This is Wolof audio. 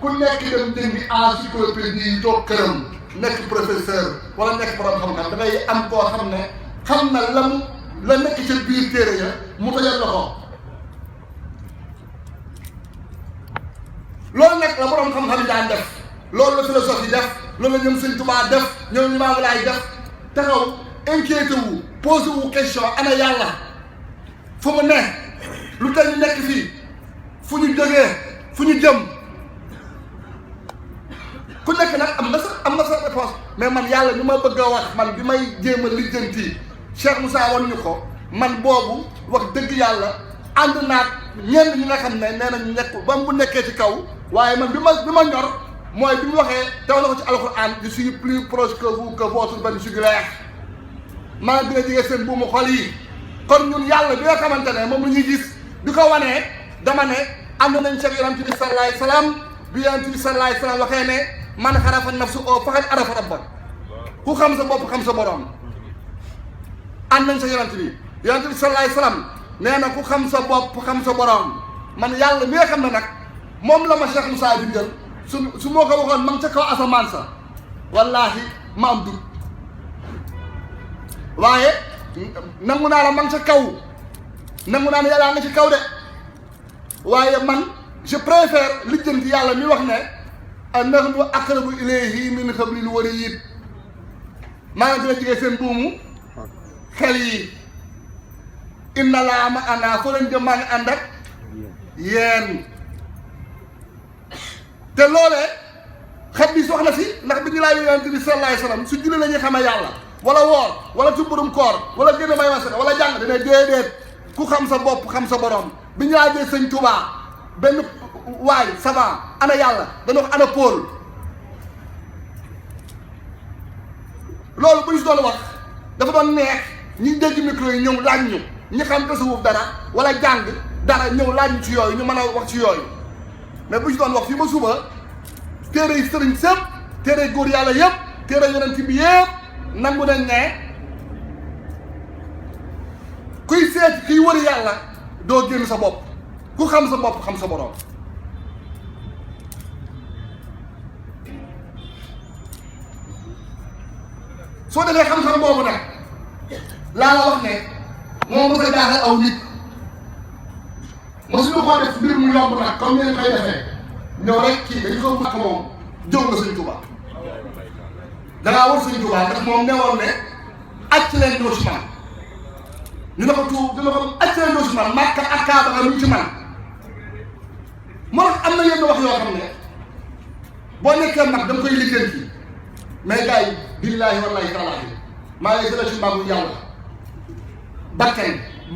ku nekk dem jëndi encyclopédie yi toog këram nekk professeur wala nekk borom xam-xam da ngay am koo xam ne xam na la nekk ca biir téere ya mu tojal loxo. loolu nag la borom xam-xam yi daan def loolu la philosophie def loolu la ñoom Sëñ Tuubaa def ñoom Limaamu Laay def taxaw inquiété wu posé wu question ana yàlla fu mu ne lu tax ñu nekk fii fu ñu jógee fu ñu jëm ku nekk nag am na sa réponse mais man yàlla ñu ma bëgg a wax man bi may jéem a lijjanti Cheikh Moussa wan ñu ko man boobu wax dëgg yàlla ànd naag ñenn ñi nga xam ne nee nañu nekk ba mu nekkee ci kaw waaye man bi ma ñor mooy bi mu waxee taw na ko ci alxuraan je suis plus proche que vous que votre veine jugulaire maa ngi gën a jege seen buumu xol yi kon ñun yàlla bi nga xamante ne moom la ñuy gis di ko wanee dama ne ànd nañ Cheikh yonent bi sallallahu alayhi wa sallam bi yonent bi sallallahu alayhi wa sallam waxee ne man xarafa nafsu oo faqad arafa rabba ku xam sa bopp xam sa borom ànd nañ sa yonent bi sallallahu alayhi wa sallam nee na ku xam sa bopp xam sa borom man yàlla mi nga xam ne nag moom la ma Cheikh Moussa bindal su moo ko waxoon ma ngi ca kaw asamaan sa wallaahi ma am dugg waaye nangu naa la ma ngi ca kaw nangu naa ne yàlla nga ci kaw de waaye man je préfère lijjanti yàlla mi wax ne nahnu aqrabu ilayhi min hablil warid maa ngi gën a jege seen buumu xel yi inna laa ma ana foo leen jëm maa ngi ànd ak yéen te loolee xadis wax na si ndax bi ñu laaj yonent bi sallallahu alayhi wa sallam su julli la ñuy xamee yàlla wala woor wala tumburum koor wala génn may wasaka wala jàng dana déedéet ku xam sa bopp xam sa borom bi ñu laajee sëñ Tuubaa benn waay savant ana yàlla dana wax ana Paul loolu bu ñu si doon wax dafa doon neex ñi dégg micro yi ñëw laaj ñu ñi xam tasawuf dara wala jàng dara ñëw laaj ñu ci yooyu ñu mën a wax ci yooyu mais bu ñu doon wax fii ba suba téere yi sëriñ sëpp téere góor yàlla yëpp téere yonent bi yëpp nangu nañ ne kuy seet kiy wër yàlla doo génn sa bopp ku xam sa bopp xam sa borom soo defee xam-xam boobu nag laa la wax ne moo mos a jaaxal aw nit mosuñu koo def mbir mu yomb nag comme ni ñu koy defee ñëw rek kii dañu ko màkk moom jëw nga Sëñ Tuubaa dangaa war Sëñ Tuubaa ndax moom newoon ne acc leen ñëw ci man ñu ne ko tuub dina ko acc leen ñëw ci man Màkka ak Kaaba nga ñu ci man moo tax am na yenn wax yoo xam ne boo nekkee mag da nga koy lijjanti mais gars yi billaahi wallaahi taalaahi maa ngi gën a ci mbaamu yàlla bakkan